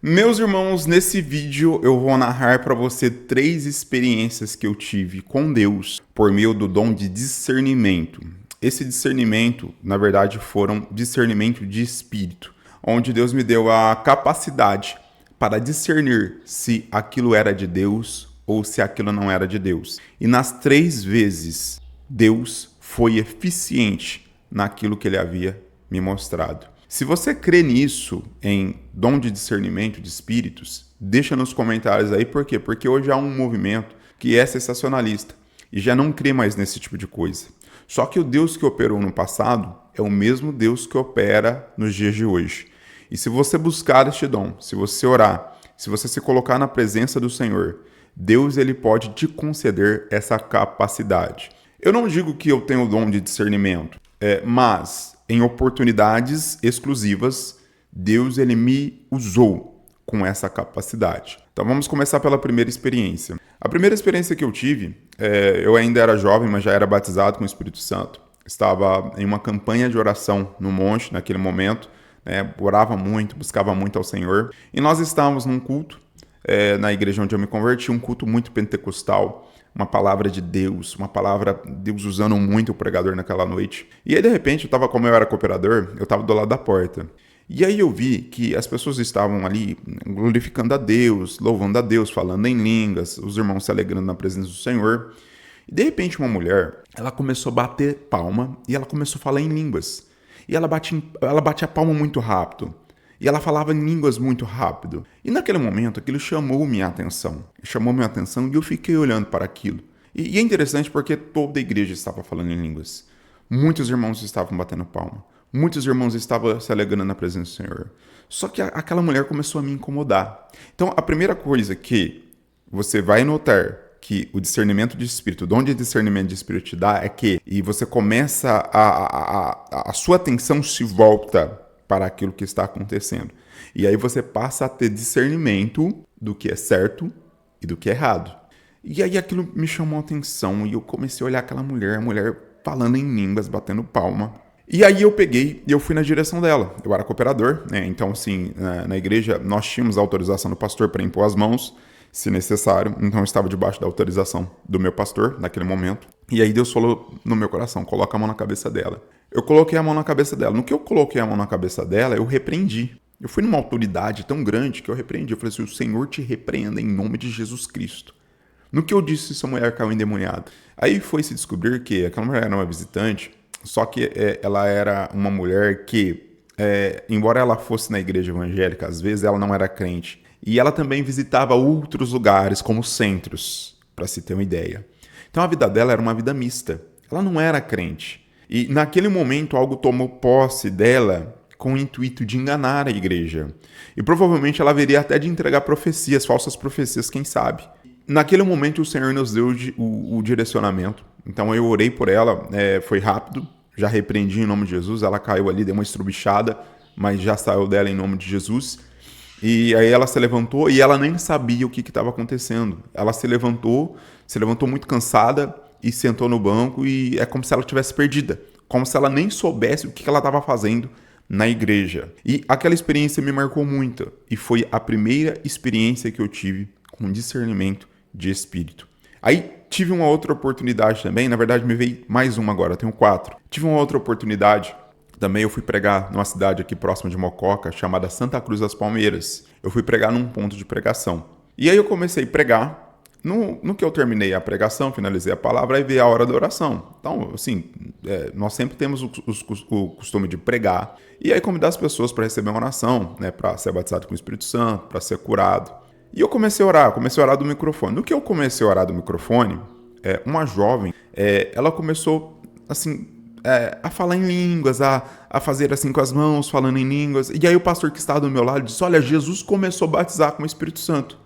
Meus irmãos, nesse vídeo eu vou narrar para você 3 experiências que eu tive com Deus por meio do dom de discernimento. Esse discernimento, na verdade, foram discernimento de espírito, onde Deus me deu a capacidade para discernir se aquilo era de Deus ou se aquilo não era de Deus. E nas 3 vezes, Deus foi eficiente naquilo que ele havia me mostrado. Se você crê nisso, em dom de discernimento de espíritos, deixa nos comentários aí por quê? Porque hoje há um movimento que é sensacionalista e já não crê mais nesse tipo de coisa. Só que o Deus que operou no passado é o mesmo Deus que opera nos dias de hoje. E se você buscar este dom, se você orar, se você se colocar na presença do Senhor, Deus ele pode te conceder essa capacidade. Eu não digo que eu tenho o dom de discernimento, mas em oportunidades exclusivas, Deus ele me usou com essa capacidade. Então vamos começar pela primeira experiência. A primeira experiência que eu tive, eu ainda era jovem, mas já era batizado com o Espírito Santo. Estava em uma campanha de oração no monte naquele momento, orava muito, buscava muito ao Senhor. E nós estávamos num culto, na igreja onde eu me converti, um culto muito pentecostal, uma palavra de Deus, uma palavra, Deus usando muito o pregador naquela noite. E aí, de repente, como eu era cooperador, eu estava do lado da porta. E aí eu vi que as pessoas estavam ali glorificando a Deus, louvando a Deus, falando em línguas, os irmãos se alegrando na presença do Senhor. E de repente uma mulher, ela começou a bater palma e ela começou a falar em línguas. E ela bate a palma muito rápido. E ela falava em línguas muito rápido. E naquele momento, aquilo chamou minha atenção. Chamou minha atenção e eu fiquei olhando para aquilo. E é interessante porque toda a igreja estava falando em línguas. Muitos irmãos estavam batendo palma. Muitos irmãos estavam se alegrando na presença do Senhor. Só que aquela mulher começou a me incomodar. Então, a primeira coisa que você vai notar que o discernimento de espírito, o dom de discernimento de espírito te dá é que, e você começa a sua atenção se volta para aquilo que está acontecendo. E aí você passa a ter discernimento do que é certo e do que é errado. E aí aquilo me chamou a atenção e eu comecei a olhar aquela mulher, a mulher falando em línguas, batendo palma. E aí eu peguei e eu fui na direção dela. Eu era cooperador, né? Então assim, na igreja nós tínhamos a autorização do pastor para impor as mãos, se necessário. Então eu estava debaixo da autorização do meu pastor naquele momento. E aí Deus falou no meu coração, coloca a mão na cabeça dela. Eu coloquei a mão na cabeça dela. No que eu coloquei a mão na cabeça dela, eu repreendi. Eu fui numa autoridade tão grande que eu repreendi. Eu falei assim, o Senhor te repreenda em nome de Jesus Cristo. No que eu disse, essa mulher caiu endemoniada. Aí foi se descobrir que aquela mulher era uma visitante, só que ela era uma mulher que, embora ela fosse na igreja evangélica, às vezes ela não era crente. E ela também visitava outros lugares, como centros, para se ter uma ideia. Então a vida dela era uma vida mista. Ela não era crente. E naquele momento algo tomou posse dela com o intuito de enganar a igreja. E provavelmente ela haveria até de entregar profecias, falsas profecias, quem sabe. Naquele momento o Senhor nos deu o direcionamento. Então eu orei por ela, foi rápido, já repreendi em nome de Jesus. Ela caiu ali, deu uma estrubichada, mas já saiu dela em nome de Jesus. E aí ela se levantou e ela nem sabia o que estava acontecendo. Ela se levantou muito cansada, e sentou no banco e é como se ela tivesse perdida, como se ela nem soubesse o que ela estava fazendo na igreja. E aquela experiência me marcou muito e foi a primeira experiência que eu tive com discernimento de espírito. Aí tive uma outra oportunidade também, na verdade me veio mais uma agora, eu tenho 4. Tive uma outra oportunidade, também eu fui pregar numa cidade aqui próxima de Mococa, chamada Santa Cruz das Palmeiras. Eu fui pregar num ponto de pregação. E aí eu comecei a pregar. No que eu terminei a pregação, finalizei a palavra, aí veio a hora da oração. Então, assim, nós sempre temos o costume de pregar e aí convidar as pessoas para receber uma oração, né, para ser batizado com o Espírito Santo, para ser curado. E eu comecei a orar do microfone. No que eu comecei a orar do microfone, uma jovem, ela começou, assim, a falar em línguas, a fazer assim com as mãos, falando em línguas. E aí o pastor que estava do meu lado disse, olha, Jesus começou a batizar com o Espírito Santo.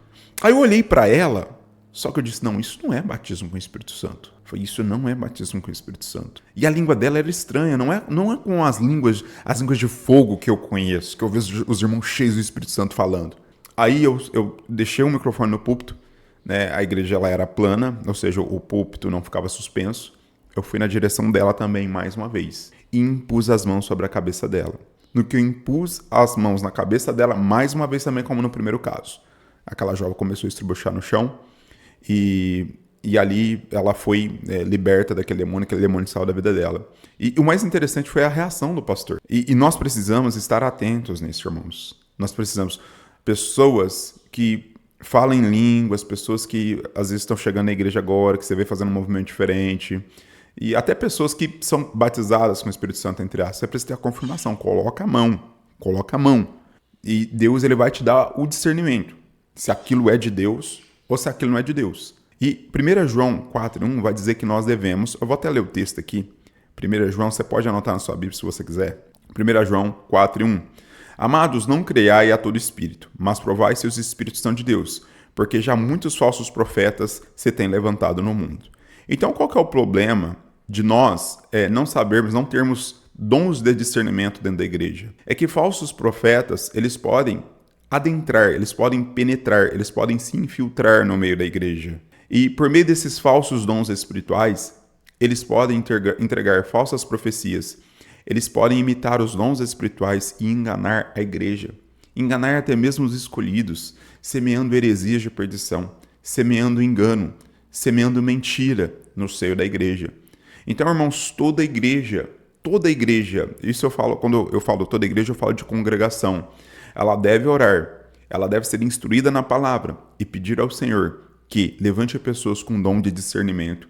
Aí eu olhei para ela, só que eu disse, não, isso não é batismo com o Espírito Santo. Isso não é batismo com o Espírito Santo. E a língua dela era estranha, não é com as línguas de fogo que eu conheço, que eu vejo os irmãos cheios do Espírito Santo falando. Aí eu deixei o microfone no púlpito, né? A igreja ela era plana, ou seja, o púlpito não ficava suspenso. Eu fui na direção dela também mais uma vez e impus as mãos sobre a cabeça dela. no que eu impus as mãos na cabeça dela, mais uma vez também como no primeiro caso. Aquela jovem começou a estribuchar no chão e ali ela foi liberta daquele demônio, aquele demônio saiu da vida dela. E o mais interessante foi a reação do pastor. E nós precisamos estar atentos nisso, irmãos. Nós precisamos. Pessoas que falam em línguas, pessoas que às vezes estão chegando na igreja agora, que você vê fazendo um movimento diferente, e até pessoas que são batizadas com o Espírito Santo, entre aspas, você precisa ter a confirmação, coloca a mão, e Deus ele vai te dar o discernimento, se aquilo é de Deus ou se aquilo não é de Deus. E 1 João 4:1 vai dizer que nós devemos, eu vou até ler o texto aqui, 1 João, você pode anotar na sua Bíblia se você quiser, 1 João 4:1. Amados, não creiai a todo espírito, mas provai se os espíritos são de Deus, porque já muitos falsos profetas se têm levantado no mundo. Então, qual que é o problema de nós não sabermos, não termos dons de discernimento dentro da igreja? É que falsos profetas, eles podem adentrar, eles podem penetrar, eles podem se infiltrar no meio da igreja. E por meio desses falsos dons espirituais, eles podem entregar falsas profecias. Eles podem imitar os dons espirituais e enganar a igreja, enganar até mesmo os escolhidos, semeando heresias de perdição, semeando engano, semeando mentira no seio da igreja. Então, irmãos, toda igreja, isso eu falo, quando eu falo toda igreja, eu falo de congregação, ela deve orar, ela deve ser instruída na palavra e pedir ao Senhor que levante pessoas com dom de discernimento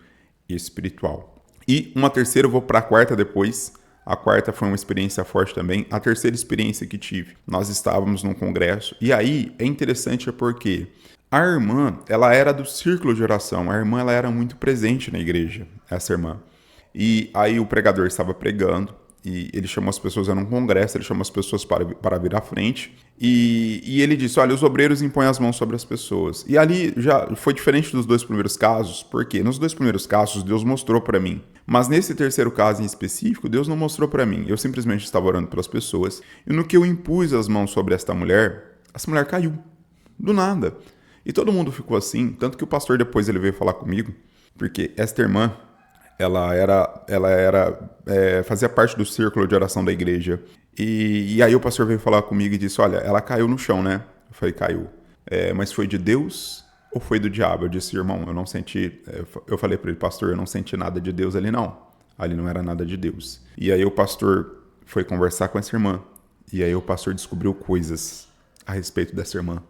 espiritual. E uma terceira, eu vou para a quarta depois. A quarta foi uma experiência forte também. A terceira experiência que tive, nós estávamos num congresso. E aí é interessante porque a irmã, ela era do círculo de oração. A irmã, ela era muito presente na igreja, essa irmã. E aí o pregador estava pregando e ele chamou as pessoas, era um congresso, ele chamou as pessoas para vir à frente. E ele disse, olha, os obreiros impõem as mãos sobre as pessoas. E ali já foi diferente dos dois primeiros casos, porque nos dois primeiros casos Deus mostrou para mim. Mas nesse terceiro caso em específico, Deus não mostrou para mim. Eu simplesmente estava orando pelas pessoas. E no que eu impus as mãos sobre esta mulher, essa mulher caiu. Do nada. E todo mundo ficou assim. Tanto que o pastor depois ele veio falar comigo. Porque esta irmã, ela fazia parte do círculo de oração da igreja. E aí o pastor veio falar comigo e disse, olha, ela caiu no chão, né? Eu falei, caiu. Mas foi de Deus ou foi do diabo? Eu disse, irmão, eu não senti... Eu falei para ele, pastor, eu não senti nada de Deus ali não. Ali não era nada de Deus. E aí o pastor foi conversar com essa irmã. E aí o pastor descobriu coisas a respeito dessa irmã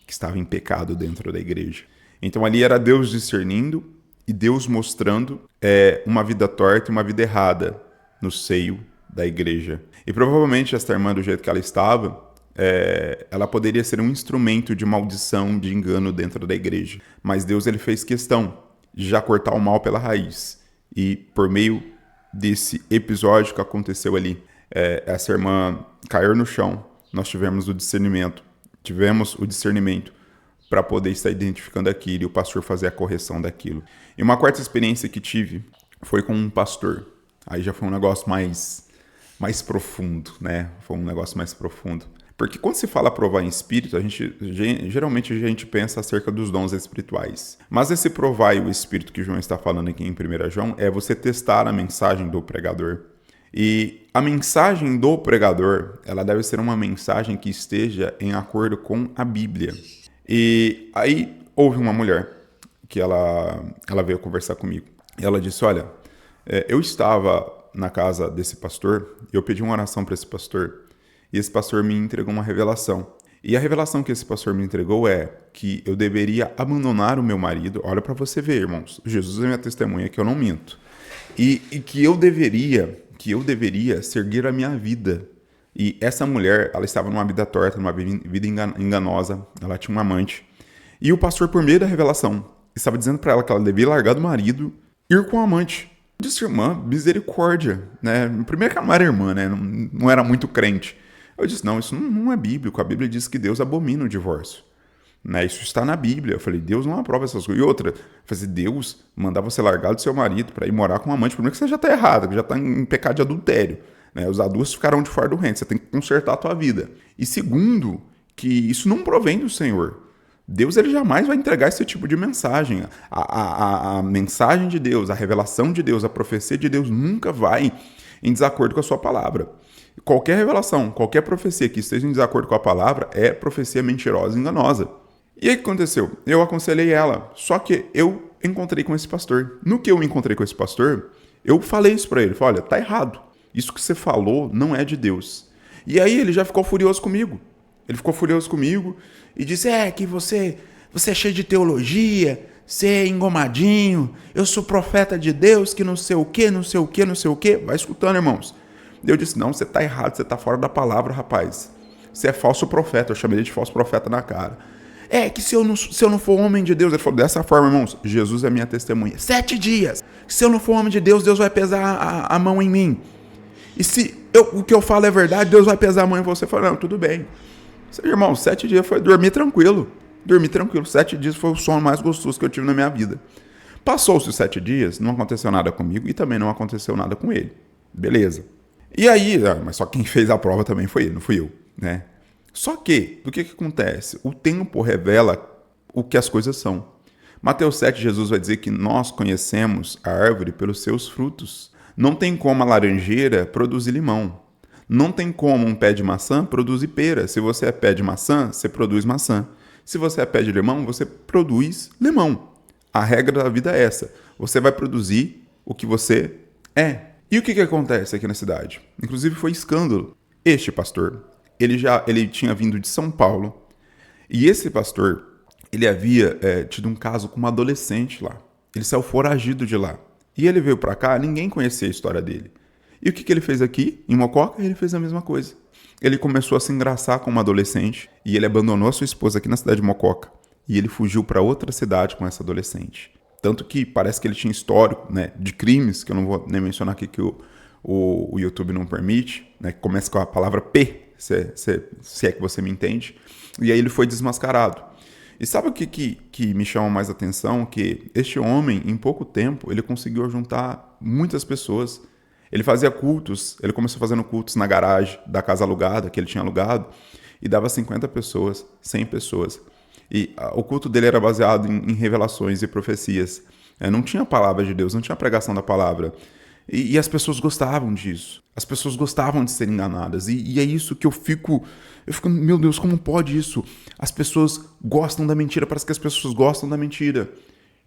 que estava em pecado dentro da igreja. Então ali era Deus discernindo e Deus mostrando uma vida torta e uma vida errada no seio da igreja. E provavelmente essa irmã, do jeito que ela estava, ela poderia ser um instrumento de maldição, de engano dentro da igreja. Mas Deus ele fez questão de já cortar o mal pela raiz. E por meio desse episódio que aconteceu ali, essa irmã caiu no chão, nós tivemos o discernimento para poder estar identificando aquilo e o pastor fazer a correção daquilo. E uma quarta experiência que tive foi com um pastor. Aí já foi um negócio mais profundo, né? Foi um negócio mais profundo. Porque quando se fala provar em espírito, geralmente a gente pensa acerca dos dons espirituais. Mas esse provar o espírito que João está falando aqui em 1 João é você testar a mensagem do pregador. E a mensagem do pregador, ela deve ser uma mensagem que esteja em acordo com a Bíblia. E aí houve uma mulher que ela veio conversar comigo. E ela disse, olha, eu estava na casa desse pastor e eu pedi uma oração para esse pastor. E esse pastor me entregou uma revelação. E a revelação que esse pastor me entregou é que eu deveria abandonar o meu marido. Olha para você ver, irmãos. Jesus é minha testemunha que eu não minto. E que eu deveria seguir a minha vida. E essa mulher, ela estava numa vida torta, numa vida enganosa. Ela tinha um amante. E o pastor, por meio da revelação, estava dizendo para ela que ela devia largar do marido e ir com o amante. Eu disse, irmã, misericórdia, né? Primeiro que ela não era irmã, né? Não era muito crente. Eu disse, não, isso não é bíblico. A Bíblia diz que Deus abomina o divórcio. Né? Isso está na Bíblia. Eu falei, Deus não aprova essas coisas. E outra, eu falei, Deus mandar você largar do seu marido para ir morar com um amante, primeiro que você já está errado, que já está em pecado de adultério. Né? Os adultos ficarão de fora do reino. Você tem que consertar a tua vida. E segundo, que isso não provém do Senhor. Deus ele jamais vai entregar esse tipo de mensagem. A mensagem de Deus, a revelação de Deus, a profecia de Deus nunca vai em desacordo com a sua palavra. Qualquer revelação, qualquer profecia que esteja em desacordo com a palavra é profecia mentirosa e enganosa. E aí o que aconteceu? Eu aconselhei ela, só que eu encontrei com esse pastor. No que eu encontrei com esse pastor, eu falei isso pra ele. Falei, olha, tá errado. Isso que você falou não é de Deus. E aí ele já ficou furioso comigo. Ele ficou furioso comigo e disse, que você é cheio de teologia, você é engomadinho, eu sou profeta de Deus, que não sei o que, não sei o que, não sei o que. Vai escutando, irmãos. Eu disse, não, você tá errado, você tá fora da palavra, rapaz. Você é falso profeta. Eu chamei ele de falso profeta na cara. Que se eu não for homem de Deus, ele falou dessa forma, irmãos, Jesus é minha testemunha. 7 dias. Se eu não for homem de Deus, Deus vai pesar a mão em mim. E se o que eu falo é verdade, Deus vai pesar a mão em você. Eu falei, não, tudo bem. Irmão, 7 dias foi dormir tranquilo. 7 dias foi o sono mais gostoso que eu tive na minha vida. Passou-se os 7 dias, não aconteceu nada comigo e também não aconteceu nada com ele. Beleza. E aí, mas só quem fez a prova também foi ele, não fui eu, né? Só que, o que acontece? O tempo revela o que as coisas são. Mateus 7, Jesus vai dizer que nós conhecemos a árvore pelos seus frutos. Não tem como a laranjeira produzir limão. Não tem como um pé de maçã produzir pera. Se você é pé de maçã, você produz maçã. Se você é pé de limão, você produz limão. A regra da vida é essa. Você vai produzir o que você é. E o que acontece aqui na cidade? Inclusive foi escândalo. Este pastor, ele tinha vindo de São Paulo. E esse pastor, ele havia tido um caso com uma adolescente lá. Ele saiu foragido de lá. E ele veio pra cá, ninguém conhecia a história dele. E o que ele fez aqui, em Mococa? Ele fez a mesma coisa. Ele começou a se engraçar com uma adolescente e ele abandonou a sua esposa aqui na cidade de Mococa. E ele fugiu para outra cidade com essa adolescente. Tanto que parece que ele tinha histórico, né, de crimes, que eu não vou nem mencionar aqui que o YouTube não permite, né, que começa com a palavra P, se é que você me entende. E aí ele foi desmascarado. E sabe o que me chama mais atenção? Que este homem, em pouco tempo, ele conseguiu juntar muitas pessoas. Ele fazia cultos, ele começou fazendo cultos na garagem da casa alugada, que ele tinha alugado, e dava 50 pessoas, 100 pessoas. E o culto dele era baseado em revelações e profecias. Não tinha a palavra de Deus, não tinha a pregação da palavra. E as pessoas gostavam disso. As pessoas gostavam de ser enganadas. E é isso que eu fico, meu Deus, como pode isso? As pessoas gostam da mentira, parece que as pessoas gostam da mentira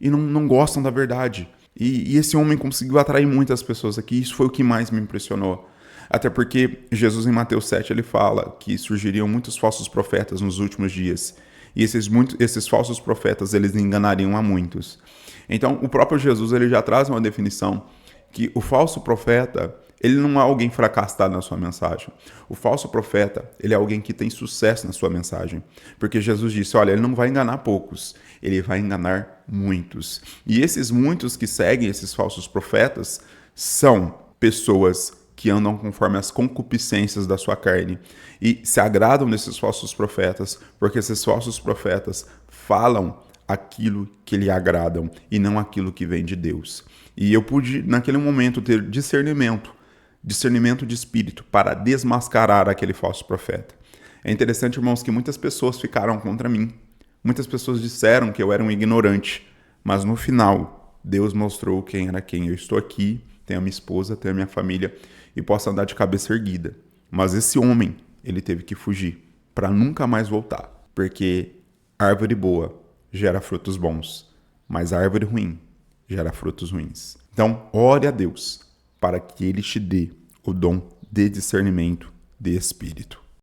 e não gostam da verdade. E esse homem conseguiu atrair muitas pessoas aqui, isso foi o que mais me impressionou. Até porque Jesus em Mateus 7 ele fala que surgiriam muitos falsos profetas nos últimos dias. E esses falsos profetas eles enganariam a muitos. Então o próprio Jesus ele já traz uma definição que o falso profeta ele não é alguém fracassado na sua mensagem. O falso profeta, ele é alguém que tem sucesso na sua mensagem. Porque Jesus disse, olha, ele não vai enganar poucos, ele vai enganar muitos. E esses muitos que seguem esses falsos profetas são pessoas que andam conforme as concupiscências da sua carne e se agradam desses falsos profetas, porque esses falsos profetas falam aquilo que lhe agradam e não aquilo que vem de Deus. E eu pude, naquele momento, ter discernimento de espírito para desmascarar aquele falso profeta. É interessante, irmãos, que muitas pessoas ficaram contra mim. Muitas pessoas disseram que eu era um ignorante, mas no final, Deus mostrou quem era quem. Eu estou aqui, tenho a minha esposa, tenho a minha família e posso andar de cabeça erguida. Mas esse homem, ele teve que fugir para nunca mais voltar, porque árvore boa gera frutos bons, mas árvore ruim gera frutos ruins. Então, ore a Deus para que Ele te dê o dom de discernimento de espírito.